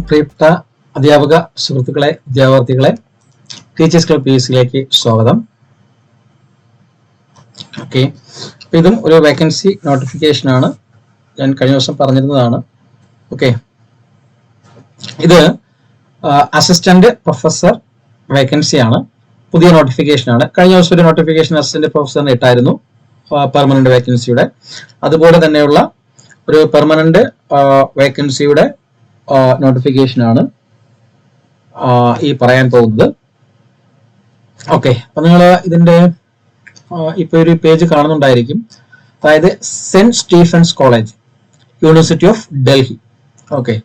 പ്രിയപ്പെട്ട അധ്യാപക സുഹൃത്തുക്കളെ, വിദ്യാർത്ഥികളെ, ടീച്ചേഴ്സ് ക്ലബ് PSC സ്വാഗതം. ഓക്കെ, ഇതും ഒരു വേക്കൻസി നോട്ടിഫിക്കേഷൻ ആണ്. ഞാൻ കഴിഞ്ഞ ദിവസം പറഞ്ഞിരുന്നതാണ്. ഓക്കെ, ഇത് അസിസ്റ്റന്റ് പ്രൊഫസർ വേക്കൻസി ആണ്. പുതിയ നോട്ടിഫിക്കേഷൻ ആണ്. കഴിഞ്ഞ ദിവസം ഒരു നോട്ടിഫിക്കേഷൻ അസിസ്റ്റന്റ് പ്രൊഫസറിന് ഇട്ടായിരുന്നു, പെർമനന്റ് വേക്കൻസിയുടെ. അതുപോലെ തന്നെയുള്ള ഒരു പെർമനന്റ് വേക്കൻസിയുടെ നോട്ടിഫിക്കേഷൻ ആണ് ഈ പറയാൻ പോകുന്നത്. ഓക്കെ, അപ്പൊ നിങ്ങൾ ഇതിന്റെ ഇപ്പൊ ഒരു പേജ് കാണുന്നുണ്ടായിരിക്കും. അതായത് Saint Stephen's College, University of Delhi. Okay,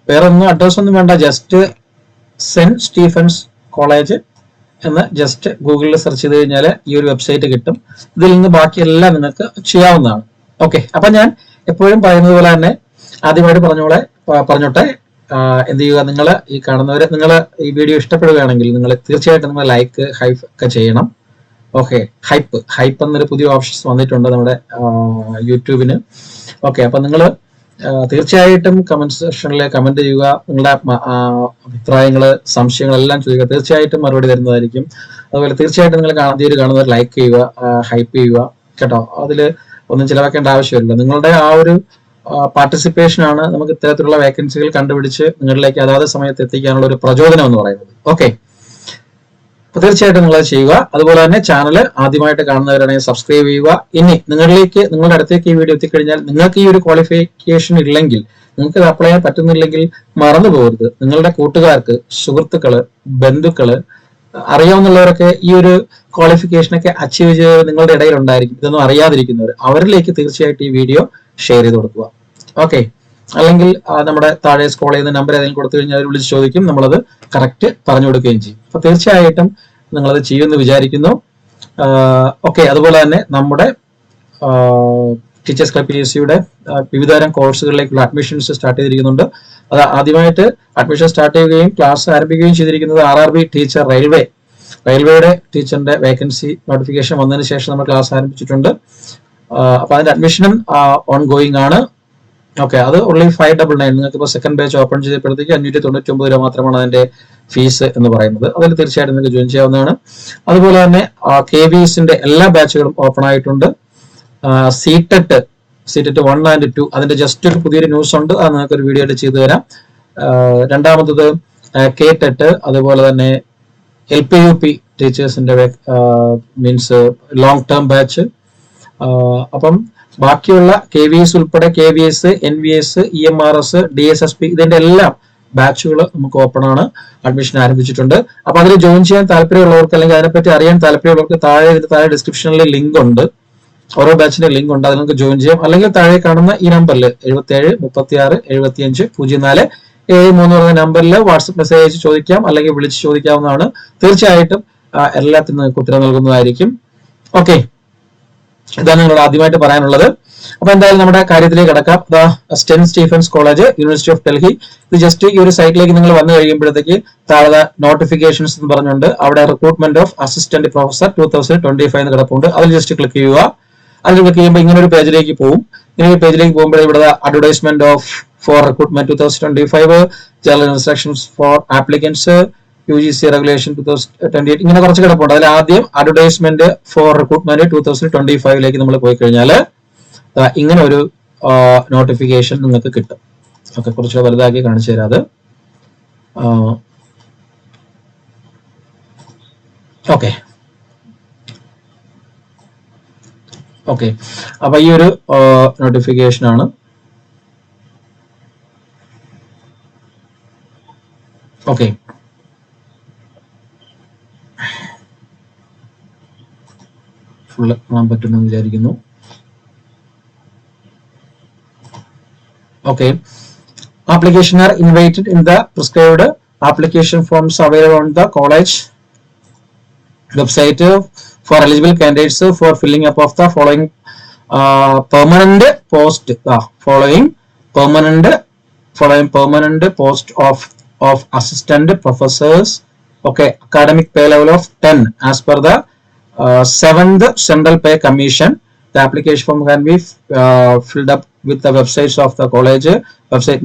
വേറെ ഒന്നും അഡ്രസ് ഒന്നും വേണ്ട, ജസ്റ്റ് സെന്റ് സ്റ്റീഫൻസ് കോളേജ് എന്ന് ജസ്റ്റ് ഗൂഗിളിൽ സെർച്ച് ചെയ്ത് കഴിഞ്ഞാൽ ഈ ഒരു വെബ്സൈറ്റ് കിട്ടും. ഇതിൽ നിന്ന് ബാക്കിയെല്ലാം നിങ്ങൾക്ക് ചെയ്യാവുന്നതാണ്. ഓക്കെ, അപ്പൊ ഞാൻ എപ്പോഴും പറയുന്നത് പോലെ തന്നെ ആദ്യമായിട്ട് പറഞ്ഞോട്ടെ, എന്ത് ചെയ്യുക, നിങ്ങൾ ഈ കാണുന്നവര്, നിങ്ങൾ ഈ വീഡിയോ ഇഷ്ടപ്പെടുകയാണെങ്കിൽ നിങ്ങൾ തീർച്ചയായിട്ടും നിങ്ങൾ ലൈക്ക്, ഹൈപ്പ് ഒക്കെ ചെയ്യണം. ഓക്കെ, ഹൈപ്പ് എന്നൊരു പുതിയ ഓപ്ഷൻസ് വന്നിട്ടുണ്ട് നമ്മുടെ യൂട്യൂബിന്. ഓക്കെ, അപ്പൊ നിങ്ങൾ തീർച്ചയായിട്ടും കമന്റ് സെക്ഷനിൽ കമന്റ് ചെയ്യുക. നിങ്ങളുടെ അഭിപ്രായങ്ങള്, സംശയങ്ങളെല്ലാം ചോദിക്കുക. തീർച്ചയായിട്ടും മറുപടി തരുന്നതായിരിക്കും. അതുപോലെ തീർച്ചയായിട്ടും നിങ്ങൾ ആദ്യം കാണുന്നവർ ലൈക്ക് ചെയ്യുക, ഹൈപ്പ് ചെയ്യുക കേട്ടോ. അതില് ഒന്നും ചിലവാക്കേണ്ട ആവശ്യമില്ല. നിങ്ങളുടെ ആ ഒരു പാർട്ടിസിപ്പേഷൻ ആണ് നമുക്ക് ഇത്തരത്തിലുള്ള വേക്കൻസികൾ കണ്ടുപിടിച്ച് നിങ്ങളിലേക്ക് അതാത് സമയത്ത് എത്തിക്കാനുള്ള ഒരു പ്രചോദനം എന്ന് പറയുന്നത്. ഓക്കെ, അപ്പൊ തീർച്ചയായിട്ടും നിങ്ങൾ ചെയ്യുക. അതുപോലെ തന്നെ ചാനൽ ആദ്യമായിട്ട് കാണുന്നവരാണെങ്കിൽ സബ്സ്ക്രൈബ് ചെയ്യുക. ഇനി നിങ്ങളുടെ അടുത്തേക്ക് ഈ വീഡിയോ എത്തിക്കഴിഞ്ഞാൽ നിങ്ങൾക്ക് ഈ ഒരു ക്വാളിഫിക്കേഷൻ ഇല്ലെങ്കിൽ, നിങ്ങൾക്ക് ഇത് അപ്ലൈ ചെയ്യാൻ പറ്റുന്നില്ലെങ്കിൽ മറന്നു പോകരുത്. നിങ്ങളുടെ കൂട്ടുകാർക്ക്, സുഹൃത്തുക്കള്, ബന്ധുക്കള്, അറിയാവുന്നവരൊക്കെ ഈ ഒരു ക്വാളിഫിക്കേഷനൊക്കെ അച്ചീവ് ചെയ്ത് നിങ്ങളുടെ ഇടയിൽ ഉണ്ടായിരിക്കും. ഇതൊന്നും അറിയാതിരിക്കുന്നവർ, അവരിലേക്ക് തീർച്ചയായിട്ടും ഈ വീഡിയോ ഷെയർ ചെയ്ത് കൊടുക്കുക. ഓക്കെ, അല്ലെങ്കിൽ നമ്മുടെ താഴെ സ്ക്രോൾ ചെയ്യുന്ന നമ്പർ ഏതെങ്കിലും കൊടുത്തു കഴിഞ്ഞാൽ അവർ വിളിച്ച് ചോദിക്കും, നമ്മളത് കറക്റ്റ് പറഞ്ഞു കൊടുക്കുകയും ചെയ്യും. അപ്പൊ തീർച്ചയായിട്ടും നിങ്ങളത് ചെയ്യുമെന്ന് വിചാരിക്കുന്നു. ഓക്കെ, അതുപോലെ തന്നെ നമ്മുടെ ടീച്ചേഴ്സ് ക്ലബ് PSCയുടെ വിവിധതരം കോഴ്സുകളിലേക്കുള്ള അഡ്മിഷൻസ് സ്റ്റാർട്ട് ചെയ്തിരിക്കുന്നുണ്ട്. അത് ആദ്യമായിട്ട് അഡ്മിഷൻ സ്റ്റാർട്ട് ചെയ്യുകയും ക്ലാസ് ആരംഭിക്കുകയും ചെയ്തിരിക്കുന്നത് RRB ടീച്ചർ, റെയിൽവേയുടെ ടീച്ചറിന്റെ വേക്കൻസി നോട്ടിഫിക്കേഷൻ വന്നതിന് ശേഷം നമ്മൾ ക്ലാസ് ആരംഭിച്ചിട്ടുണ്ട്. അപ്പൊ അതിന്റെ അഡ്മിഷനും ഓൺ ഗോയിങ് ആണ്. ഓക്കെ, അത് ഓൺലി 599. നിങ്ങൾക്ക് ഇപ്പോൾ സെക്കൻഡ് ബാച്ച് ഓപ്പൺ ചെയ്തപ്പോഴത്തേക്ക് 599 രൂപ മാത്രമാണ് അതിന്റെ ഫീസ് എന്ന് പറയുന്നത്. അതിൽ തീർച്ചയായിട്ടും നിങ്ങൾക്ക് ജോയിൻ ചെയ്യാവുന്നതാണ്. അതുപോലെ തന്നെ KVSന്റെ എല്ലാ ബാച്ചുകളും ഓപ്പൺ ആയിട്ടുണ്ട്. CTET 1 and 2 അതിന്റെ ജസ്റ്റ് ഒരു പുതിയൊരു ന്യൂസ് ഉണ്ട്, അത് നിങ്ങൾക്ക് ഒരു വീഡിയോ ആയിട്ട് ചെയ്തു തരാം. രണ്ടാമത്തത് KTET, അതുപോലെ തന്നെ LPUP ടീച്ചേഴ്സിന്റെ മീൻസ് ലോങ് ടേം ബാച്ച്. അപ്പം ബാക്കിയുള്ള KVS ഉൾപ്പെടെ KVS, NVS, EMRS, DSSP ഇതിന്റെ എല്ലാം ബാച്ചുകൾ നമുക്ക് ഓപ്പൺ ആണ്. അഡ്മിഷൻ ആരംഭിച്ചിട്ടുണ്ട്. അപ്പൊ അതിൽ ജോയിൻ ചെയ്യാൻ താല്പര്യമുള്ളവർക്ക്, അല്ലെങ്കിൽ അതിനെപ്പറ്റി അറിയാൻ താല്പര്യമുള്ളവർക്ക് താഴെ ഡിസ്ക്രിപ്ഷനിൽ ലിങ്ക് ഉണ്ട്. ഓരോ ബാച്ചിന്റെ ലിങ്ക് ഉണ്ട്, അത് നിങ്ങൾക്ക് ജോയിൻ ചെയ്യാം. അല്ലെങ്കിൽ താഴെ കാണുന്ന ഈ നമ്പറിൽ 77 36 75 04 73 എന്ന നമ്പറിൽ വാട്സ്ആപ്പ് മെസ്സേജ് അയച്ച് ചോദിക്കാം, അല്ലെങ്കിൽ വിളിച്ച് ചോദിക്കാവുന്നതാണ്. തീർച്ചയായിട്ടും എല്ലാത്തിനും നിങ്ങൾക്ക് ഉത്തരം നൽകുന്നതായിരിക്കും. ഓക്കെ, ഇതാണ് നിങ്ങളോട് ആദ്യമായിട്ട് പറയാനുള്ളത്. അപ്പൊ എന്തായാലും നമ്മുടെ കാര്യത്തിലേക്ക് കടക്കാം. Saint Stephen's College, University of Delhi. ഇത് ജസ്റ്റ് ഈ ഒരു സൈറ്റിലേക്ക് നിങ്ങൾ വന്നു കഴിയുമ്പോഴത്തേക്ക് താഴെ നോട്ടിഫിക്കേഷൻസ് എന്ന് പറഞ്ഞുകൊണ്ട് അവിടെ റിക്രൂട്ട്മെന്റ് ഓഫ് അസിസ്റ്റന്റ് പ്രൊഫസർ 2025 എന്ന് കിടപ്പുണ്ട്. അതിൽ ജസ്റ്റ് ക്ലിക്ക് ചെയ്യുക. അതിൽ ക്ലിക്ക് ചെയ്യുമ്പോൾ ഇങ്ങനെ ഒരു പേജിലേക്ക് പോകും. ഇങ്ങനെ ഒരു പേജിലേക്ക് പോകുമ്പോൾ ഇവിടെ advertisement of for recruitment 2025, general instructions for applicants, UGC regulation 2028, ഇങ്ങനെ കുറച്ച് കിടപ്പുണ്ട്. അതിൽ ആദ്യം അഡ്വർടൈസ്മെന്റ് ഫോർ റിക്രൂട്ട്മെന്റ് 2025 നമ്മൾ പോയി കഴിഞ്ഞാൽ ഇങ്ങനെ ഒരു നോട്ടിഫിക്കേഷൻ നിങ്ങൾക്ക് കിട്ടും. ഓക്കെ, കുറച്ച് വലുതാക്കി കാണിച്ചു തരാം അത്. ഓക്കെ, അപ്പൊ ഈ ഒരു നോട്ടിഫിക്കേഷൻ ആണ്. ഓക്കെ, ഫുള്ള് കാണാൻ പറ്റുമെന്ന് വിചാരിക്കുന്നു. Okay, application are invited in the prescribed application forms available on the college website for eligible candidates for filling up of the following permanent post. Following permanent post of assistant professors. Okay, academic pay level of 10 as per the 7th Central Pay Commission. The application form can be filled up with the websites of the college website.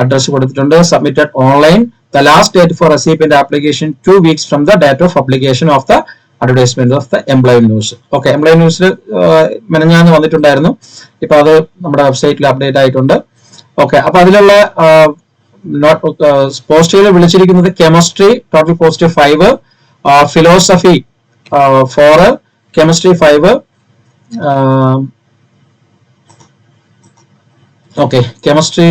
Address കൊടുത്തിട്ടുണ്ട്. Submitted online. The last date for receipt application 2 weeks from the date of publication of the advertisement of the employ news. Okay, employ ന്യൂസിൽ മെനഞ്ഞാന്ന് വന്നിട്ടുണ്ടായിരുന്നു. ഇപ്പൊ അത് നമ്മുടെ വെബ്സൈറ്റിൽ update ആയിട്ടുണ്ട്. Okay, അപ്പൊ അതിലുള്ള പോസ്റ്റുകൾ വിളിച്ചിരിക്കുന്നത് chemistry total post 5, philosophy 4, chemistry 5, okay, chemistry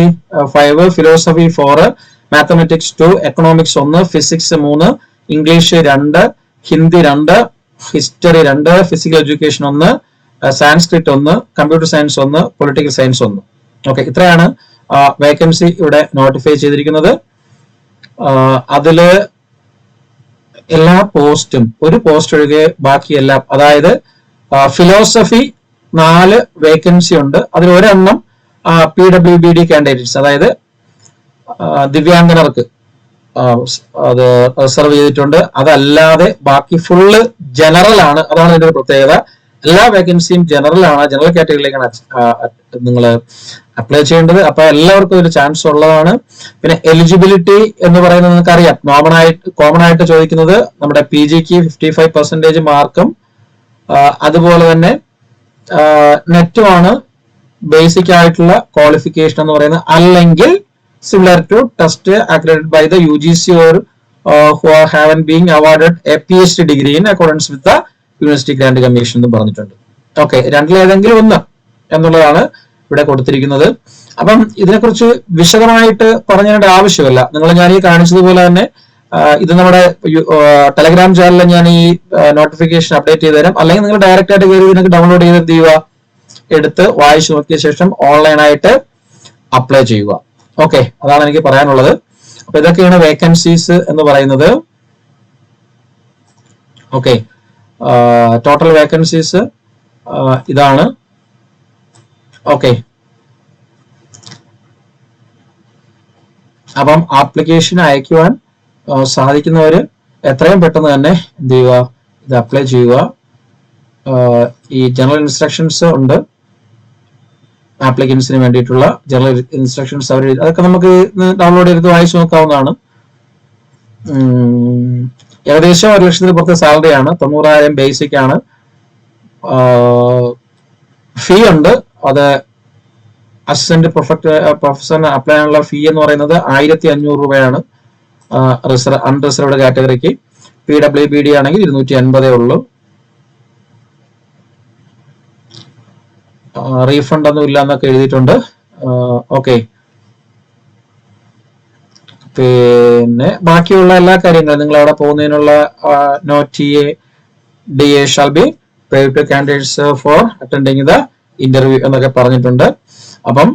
5, philosophy 4, mathematics 2, economics 1, physics 3, English 2, Hindi 2, history 2, physical education 1, Sanskrit 1, computer science 1, political science 1. Okay, ഇത്രയാണ് വേക്കൻസി ഇവിടെ നോട്ടിഫൈ ചെയ്തിരിക്കുന്നത്. അതില് എല്ലാ പോസ്റ്റും, ഒരു പോസ്റ്റ് ഒഴികെ ബാക്കിയെല്ലാം, അതായത് ഫിലോസഫി 4 വേക്കൻസി ഉണ്ട്. അതിൽ ഒരെണ്ണം PWBD കാൻഡിഡേറ്റ്സ്, അതായത് ദിവ്യാംഗനർക്ക് അത് റിസർവ് ചെയ്തിട്ടുണ്ട്. അതല്ലാതെ ബാക്കി ഫുള്ള് ജനറൽ ആണ്. അതാണ് ഇതിന്റെ ഒരു പ്രത്യേകത. എല്ലാ വേക്കൻസിയും ജനറൽ ആണ്. ജനറൽ കാറ്റഗറിയിലേക്കാണ് നിങ്ങൾ അപ്ലൈ ചെയ്യേണ്ടത്. അപ്പൊ എല്ലാവർക്കും ഒരു ചാൻസ് ഉള്ളതാണ്. പിന്നെ എലിജിബിലിറ്റി എന്ന് പറയുന്നത് നിങ്ങൾക്ക് അറിയാം, കോമൺ ആയിട്ട് ചോദിക്കുന്നത് നമ്മുടെ PGക്ക് 55% മാർക്കും അതുപോലെ തന്നെ നെറ്റുമാണ് ബേസിക് ആയിട്ടുള്ള ക്വാളിഫിക്കേഷൻ എന്ന് പറയുന്നത്. അല്ലെങ്കിൽ similar to test accredited by the UGC or who haven't been awarded a PhD degree in accordance with the University Grant Commission എന്ന് പറഞ്ഞിട്ടുണ്ട്. ഓക്കെ, രണ്ടിലേതെങ്കിലും ഒന്ന് എന്നുള്ളതാണ് ഇവിടെ കൊടുത്തിരിക്കുന്നത്. അപ്പം ഇതിനെക്കുറിച്ച് വിശദമായിട്ട് പറഞ്ഞതിന്റെ ആവശ്യമില്ല. നിങ്ങൾ ഞാൻ ഈ കാണിച്ചതുപോലെ തന്നെ ഇത് നമ്മുടെ ടെലഗ്രാം ചാനലിൽ ഞാൻ ഈ നോട്ടിഫിക്കേഷൻ അപ്ഡേറ്റ് ചെയ്ത് തരാം. അല്ലെങ്കിൽ നിങ്ങൾ ഡയറക്റ്റ് ആയിട്ട് കയറി നിങ്ങൾക്ക് ഡൗൺലോഡ് ചെയ്ത് എന്ത് ചെയ്യുക, എടുത്ത് വായിച്ചു നോക്കിയ ശേഷം ഓൺലൈനായിട്ട് അപ്ലൈ ചെയ്യുക. ഓക്കെ, അതാണ് എനിക്ക് പറയാനുള്ളത്. അപ്പൊ ഇതൊക്കെയാണ് വേക്കൻസീസ് എന്ന് പറയുന്നത്. ഓക്കെ, ടോട്ടൽ വേക്കൻസീസ് ഇതാണ്. ഓക്കെ, അപ്പം ആപ്ലിക്കേഷൻ അയക്കുവാൻ സാധിക്കുന്നവര് എത്രയും പെട്ടെന്ന് തന്നെ എന്ത് ചെയ്യുക, ഇത് അപ്ലൈ ചെയ്യുക. ഈ ജനറൽ ഇൻസ്ട്രക്ഷൻസ് ഉണ്ട്, ആപ്ലിക്കൻസിന് വേണ്ടിയിട്ടുള്ള ജനറൽ ഇൻസ്ട്രക്ഷൻസ് അവർ, അതൊക്കെ നമുക്ക് ഡൗൺലോഡ് ചെയ്ത് വായിച്ചു നോക്കാവുന്നതാണ്. ഏകദേശം 1,00,000 പുറത്തെ സാലറിയാണ്. 90,000 ബേസിക് ആണ്. ഫീ ഉണ്ട്. അത് അസിസ്റ്റന്റ് പ്രൊഫസറിന് അപ്ലൈ ചെയ്യാനുള്ള ഫീ എന്ന് പറയുന്നത് 1,500 രൂപയാണ് അൺറിസർവ്ഡ് കാറ്റഗറിക്ക്. PWBD ആണെങ്കിൽ 250 ഉള്ളൂ. റീഫണ്ട് ഒന്നും ഇല്ല എന്നൊക്കെ എഴുതിയിട്ടുണ്ട്. ഓക്കെ, പിന്നെ ബാക്കിയുള്ള എല്ലാ കാര്യങ്ങളും നിങ്ങൾ അവിടെ പോകുന്നതിനുള്ള no TA DA shall be paid to candidates for attending the interview എന്നൊക്കെ പറഞ്ഞിട്ടുണ്ട്. അപ്പം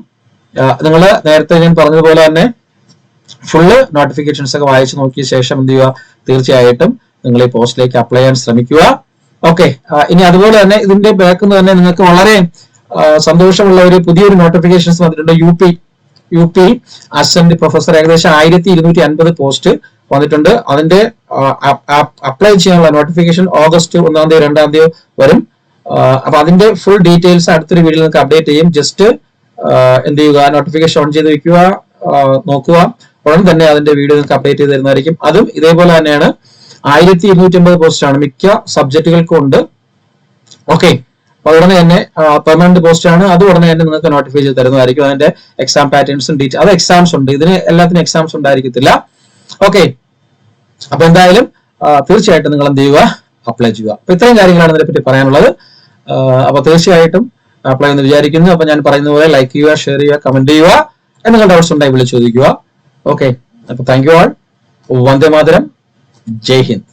നിങ്ങൾ നേരത്തെ ഞാൻ പറഞ്ഞതുപോലെ തന്നെ ഫുള്ള് നോട്ടിഫിക്കേഷൻസ് ഒക്കെ വായിച്ചു നോക്കിയ ശേഷം എന്ത് ചെയ്യുക, തീർച്ചയായിട്ടും നിങ്ങൾ ഈ പോസ്റ്റിലേക്ക് അപ്ലൈ ചെയ്യാൻ ശ്രമിക്കുക. ഓക്കെ, ഇനി അതുപോലെ തന്നെ ഇതിന്റെ ബാക്കിൽ നിന്ന് തന്നെ നിങ്ങൾക്ക് വളരെ സന്തോഷമുള്ള ഒരു പുതിയൊരു നോട്ടിഫിക്കേഷൻസ് വന്നിട്ടുണ്ട്. യു പി അസിസ്റ്റന്റ് പ്രൊഫസർ ഏകദേശം 1,250 പോസ്റ്റ് വന്നിട്ടുണ്ട്. അതിന്റെ അപ്ലൈ ചെയ്യാനുള്ള നോട്ടിഫിക്കേഷൻ ഓഗസ്റ്റ് 1-ാം തീയതി 2-ാം തീയതി വരും. അപ്പൊ അതിന്റെ ഫുൾ ഡീറ്റെയിൽസ് അടുത്തൊരു വീഡിയോയിൽ നിങ്ങൾക്ക് അപ്ഡേറ്റ് ചെയ്യും. ജസ്റ്റ് എന്ത് ചെയ്യുക, നോട്ടിഫിക്കേഷൻ ഓൺ ചെയ്ത് വെക്കുക, നോക്കുക. ഉടൻ തന്നെ അതിന്റെ വീഡിയോ നിങ്ങൾക്ക് അപ്ഡേറ്റ് ചെയ്ത് തരുന്നതായിരിക്കും. അതും ഇതേപോലെ തന്നെയാണ്. 1,250 പോസ്റ്റ് ആണ്, മിക്ക സബ്ജക്റ്റുകൾക്കും ഉണ്ട്. ഓക്കെ, അപ്പൊ ഉടനെ തന്നെ പെർമനന്റ് പോസ്റ്റ് ആണ്. അത് ഉടനെ തന്നെ നിങ്ങൾക്ക് നോട്ടിഫൈ ചെയ്ത് തരുന്നതായിരിക്കും. അതിന്റെ എക്സാം പാറ്റേൺസും ഡീറ്റെയിൽ, അത് എക്സാംസ് ഉണ്ട്. ഇതിന് എല്ലാത്തിനും എക്സാംസ് ഉണ്ടായിരിക്കത്തില്ല. ഓക്കെ, അപ്പൊ എന്തായാലും തീർച്ചയായിട്ടും നിങ്ങൾ എന്ത് ചെയ്യുക, അപ്ലൈ ചെയ്യുക. അപ്പൊ ഇത്രയും കാര്യങ്ങളാണ് ഇതിനെപ്പറ്റി പറയാനുള്ളത്. അപ്പൊ തീർച്ചയായിട്ടും അപ്ലൈ എന്ന് വിചാരിക്കുന്നു. അപ്പൊ ഞാൻ പറയുന്ന പോലെ ലൈക്ക് ചെയ്യുക, ഷെയർ ചെയ്യുക, കമന്റ് ചെയ്യുക. എന്തെങ്കിലും ഡൗട്ട്സ് ഉണ്ടെങ്കിൽ വിളിച്ച് ചോദിക്കുക. ഓക്കെ, അപ്പൊ താങ്ക് യു ആൾ. വന്ദേ മാതരം. ജയ് ഹിന്ദ്.